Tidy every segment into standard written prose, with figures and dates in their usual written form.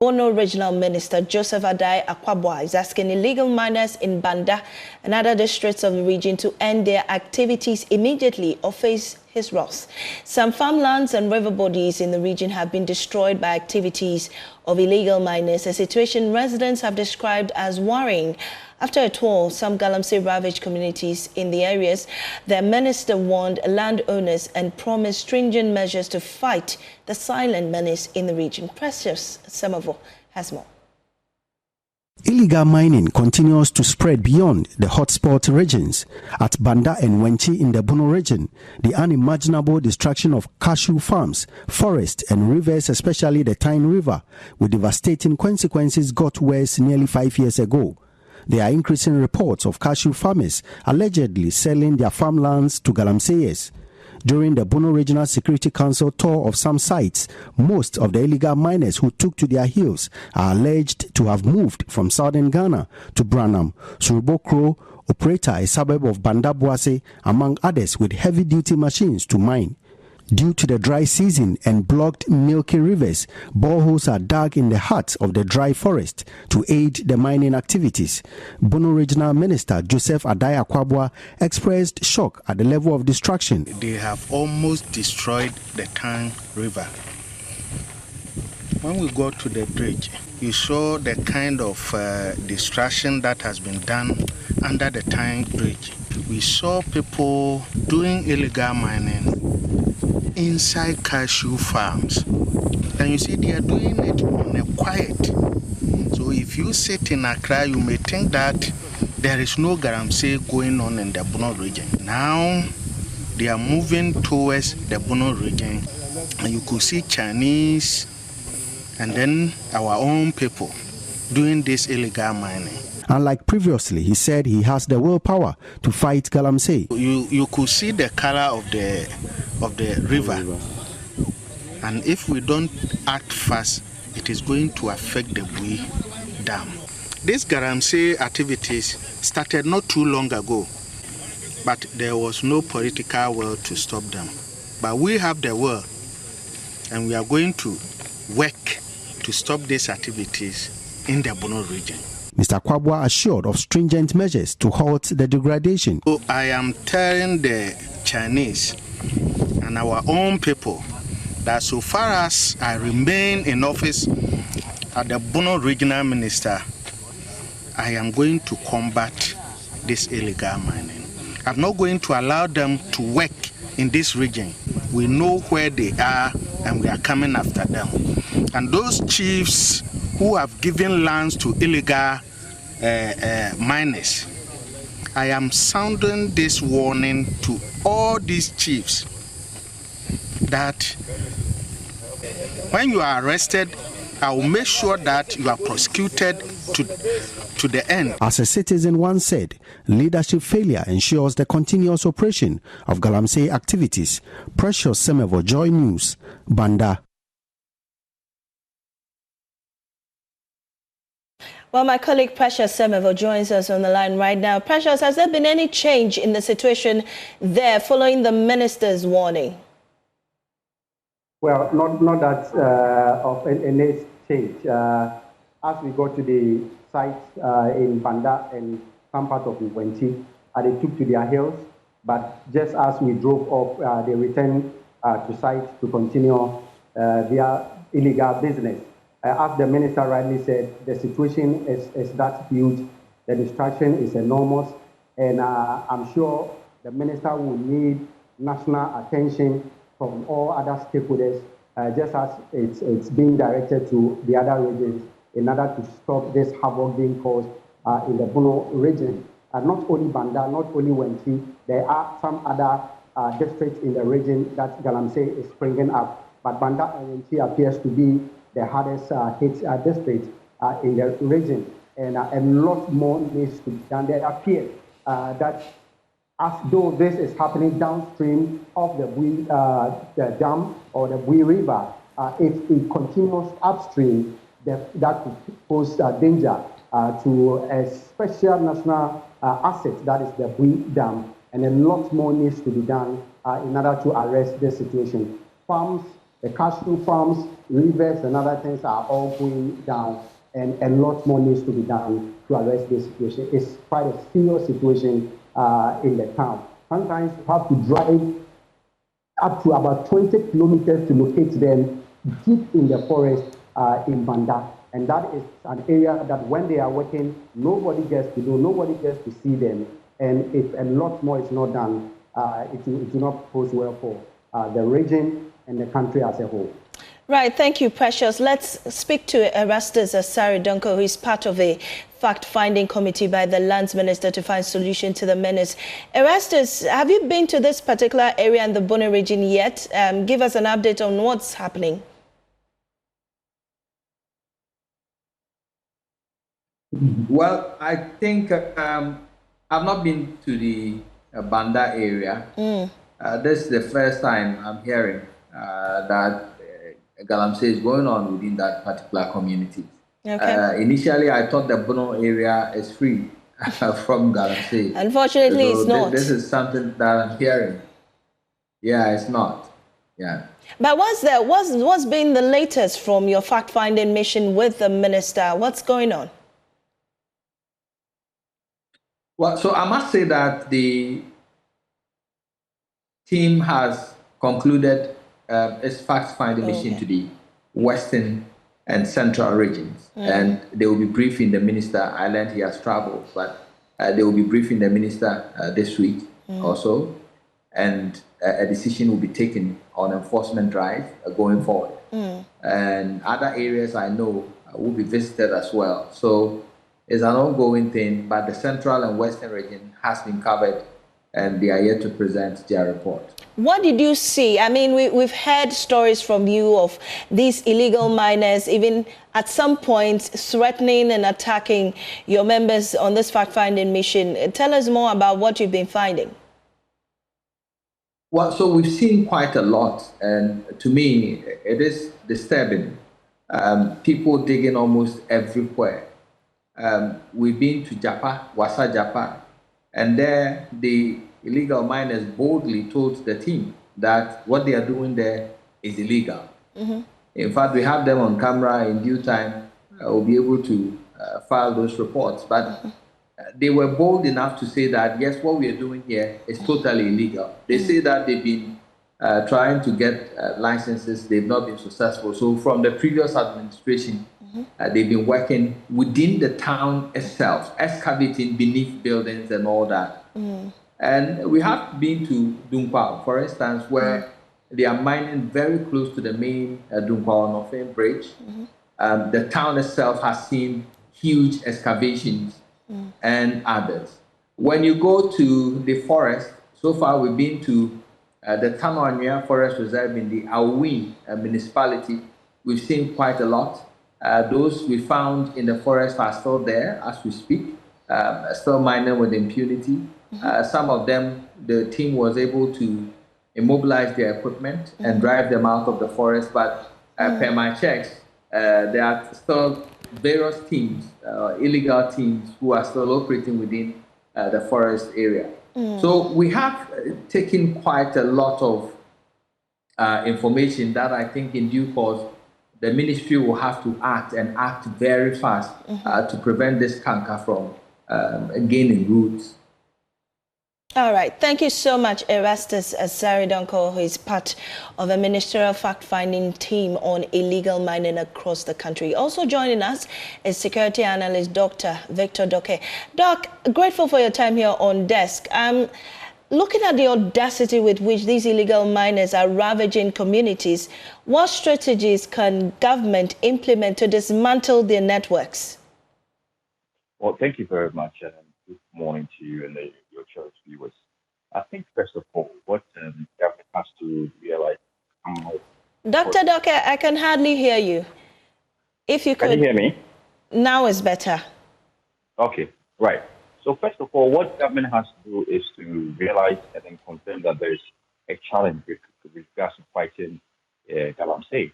Bono Regional Minister Joseph Adai Akwabwa is asking illegal miners in Banda and other districts of the region to end their activities immediately or face his wrath. Some farmlands and river bodies in the region have been destroyed by activities of illegal miners, a situation residents have described as worrying. After a tour, some Galamsey ravaged communities in the areas. The minister warned landowners and promised stringent measures to fight the silent menace in the region. Precious Semavo has more. Illegal mining continues to spread beyond the hotspot regions. At Banda and Wenchi in the Bono region, the unimaginable destruction of cashew farms, forests and rivers, especially the Tyne River, with devastating consequences got worse nearly 5 years ago. There are increasing reports of cashew farmers allegedly selling their farmlands to Galamseyers. During the Bono Regional Security Council tour of some sites, most of the illegal miners who took to their heels are alleged to have moved from southern Ghana to Branham, Surubokro, operator a suburb of Banda Boase, among others with heavy-duty machines to mine. Due to the dry season and blocked milky rivers, boreholes are dug in the heart of the dry forest to aid the mining activities. Bono Regional Minister Joseph Adai Akwabwa expressed shock at the level of destruction. They have almost destroyed the Tyne River. When we go to the bridge, you saw the kind of destruction that has been done under the Tyne Bridge. We saw people doing illegal mining inside cashew farms, and you see they are doing it on a quiet. So if you sit in Accra, you may think that there is no Galamsey going on in the Bono region. Now they are moving towards the Bono region, and you could see Chinese and then our own people doing this illegal mining. Unlike previously, he said he has the willpower to fight Galamsey. You could see the color of the river, and if we don't act fast, it is going to affect the Bui Dam. These Galamsey activities started not too long ago, but there was no political will to stop them. But we have the will, and we are going to work to stop these activities in the Bono region. Mr. Kwabwa assured of stringent measures to halt the degradation. So I am telling the Chinese and our own people that so far as I remain in office as the Bono Regional Minister, I am going to combat this illegal mining. I'm not going to allow them to work in this region. We know where they are and we are coming after them. And those chiefs who have given lands to illegal miners, I am sounding this warning to all these chiefs that when you are arrested, I will make sure that you are prosecuted to the end. As a citizen once said, leadership failure ensures the continuous operation of Galamsey activities. Precious Semevo, Joy News, Banda. Well, my colleague Precious Semevo joins us on the line right now. Precious, has there been any change in the situation there following the minister's warning? Well, not that of any change. As we go to the site in Banda and some part of Wenchi, they took to their heels. But just as we drove off, they returned to site to continue their illegal business. As the minister rightly said, the situation is that huge, the distraction is enormous, and I'm sure the minister will need national attention from all other stakeholders, just as it's being directed to the other regions in order to stop this havoc being caused in the Bono region. Not only Banda, not only Wenchi, there are some other districts in the region that Galamsey is springing up, but Banda and Wenchi appears to be the hardest hit district in the region, and a lot more needs to be done. There appears that as though this is happening downstream of the dam or the Bui River, if it continues upstream, that could pose danger to a special national asset, that is the Bui Dam, and a lot more needs to be done in order to arrest this situation. Farms The cashew farms, rivers, and other things are all going down, and a lot more needs to be done to address this situation. It's quite a serious situation in the town. Sometimes you have to drive up to about 20 kilometers to locate them deep in the forest in Banda. And that is an area that when they are working, nobody gets to know, nobody gets to see them. And if a lot more is not done, it will not pose well for the region and the country as a whole. Right, thank you, Precious. Let's speak to Erastus Asari Donko, who is part of a fact-finding committee by the Lands Minister to find solution to the menace. Erastus, have you been to this particular area in the Bono region yet? Give us an update on what's happening. Well, I think I've not been to the Banda area. This is the first time I'm hearing that Galamsey is going on within that particular community. Okay. Initially, I thought the Bono area is free from Galamsey. Unfortunately, so it's not. This is something that I'm hearing. Yeah, it's not. Yeah. But what's been the latest from your fact-finding mission with the minister? What's going on? Well, so I must say that the team has concluded its fact-finding mission to the Western and Central regions, and they will be briefing the minister. I learned he has traveled, but they will be briefing the minister this week also, and a decision will be taken on enforcement drive going forward. And other areas I know will be visited as well. So it's an ongoing thing, but the Central and Western region has been covered, and they are yet to present their report. What did you see? I mean, we've heard stories from you of these illegal miners, even at some point threatening and attacking your members on this fact-finding mission. Tell us more about what you've been finding. Well, so we've seen quite a lot, and to me, it is disturbing. People digging almost everywhere. We've been to Japa, Wasa Japa, and there the illegal miners boldly told the team that what they are doing there is illegal. In fact, we have them on camera. In due time, we'll be able to file those reports. But they were bold enough to say that, yes, what we are doing here is totally illegal. They say that they've been trying to get licenses. They've not been successful. So from the previous administration, they've been working within the town itself, excavating beneath buildings and all that. And we have been to Dunkwa, for instance, where they are mining very close to the main Dunkwa Northern Bridge. The town itself has seen huge excavations and others. When you go to the forest, so far we've been to the Tanoanya Forest Reserve in the Awin municipality. We've seen quite a lot. Those we found in the forest are still there as we speak, still mining with impunity. Some of them, the team was able to immobilize their equipment and drive them out of the forest, but per my checks, there are still various teams, illegal teams, who are still operating within the forest area. So we have taken quite a lot of information that I think in due course the ministry will have to act, and act very fast to prevent this canker from gaining roots. All right. Thank you so much, Erastus Asari Donko, who is part of a ministerial fact-finding team on illegal mining across the country. Also joining us is security analyst Dr. Victor Doke. Doc, grateful for your time here on desk. Looking at the audacity with which these illegal miners are ravaging communities, what strategies can government implement to dismantle their networks? Well, thank you very much. Good morning to you and your church viewers. I think, first of all, what government has to realize... Dr. Doke, I can hardly hear you. If you could... Can you hear me? Now is better. Okay, right. So first of all, what government has to do is to realize and then confirm that there is a challenge with regards to fighting Galamsey.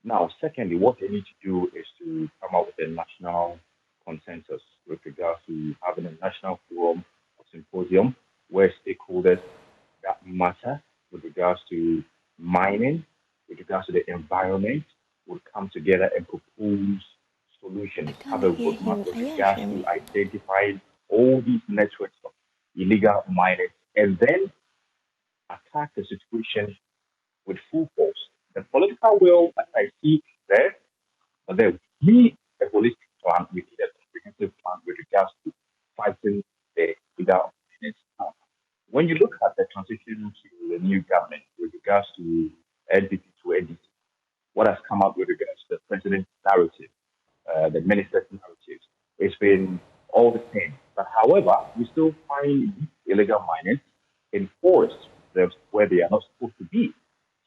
Now, secondly, what they need to do is to come up with a national consensus with regards to having a national forum or symposium where stakeholders that matter with regards to mining, with regards to the the environment would come together and propose solutions, have a roadmap with regards to identifying all these networks of illegal miners, and then attack the situation with full force. The political will, as I see, is there, but then we need a holistic plan, we need a comprehensive plan with regards to fighting the illegal miners. When you look at the transition to the new government with regards to NDP to NDC, what has come up with regards to the president's narrative, the minister's narrative, it's been all the same. But however, we still find illegal miners in forests where they are not supposed to be.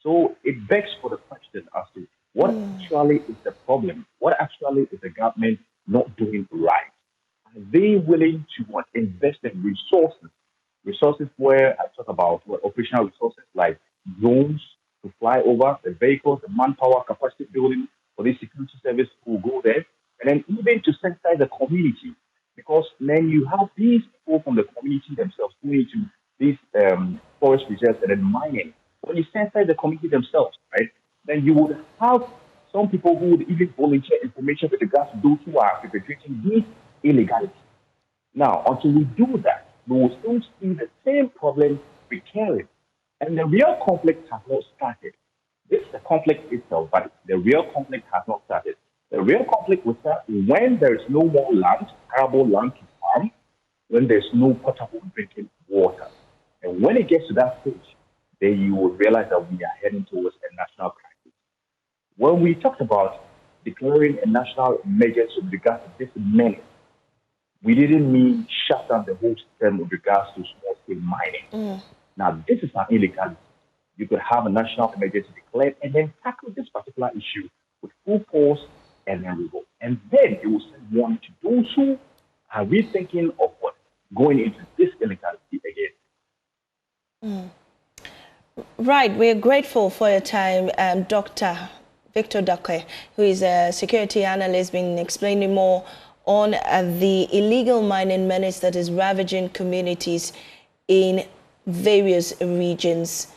So it begs for the question as to what actually is the problem? What actually is the government not doing right? Are they willing to invest in resources? Resources where I talk about operational resources like drones to fly over, the vehicles, the manpower, capacity building for these security service who go there, and then even to sensitize the community. Because then you have these people from the community themselves going into these forest reserves and then mining. When you sensitize the community themselves, right, then you would have some people who would even volunteer information with regards to those who are perpetrating these illegalities. Now, until we do that, we will still see the same problem recurring. And the real conflict has not started. This is the conflict itself, but the real conflict has not started. The real conflict will start when there is no more land, arable land to farm, when there's no potable drinking water. And when it gets to that stage, then you will realize that we are heading towards a national crisis. When we talked about declaring a national emergency with regards to this menace, we didn't mean shut down the whole system with regards to small-scale mining. Now, this is an illegality. You could have a national emergency declared and then tackle this particular issue with full force and then revolt. And then it will send warning to those who are rethinking of what going into this illegality again. Right, we're grateful for your time, Dr. Victor Dakwe, who is a security analyst, been explaining more on the illegal mining menace that is ravaging communities in various regions.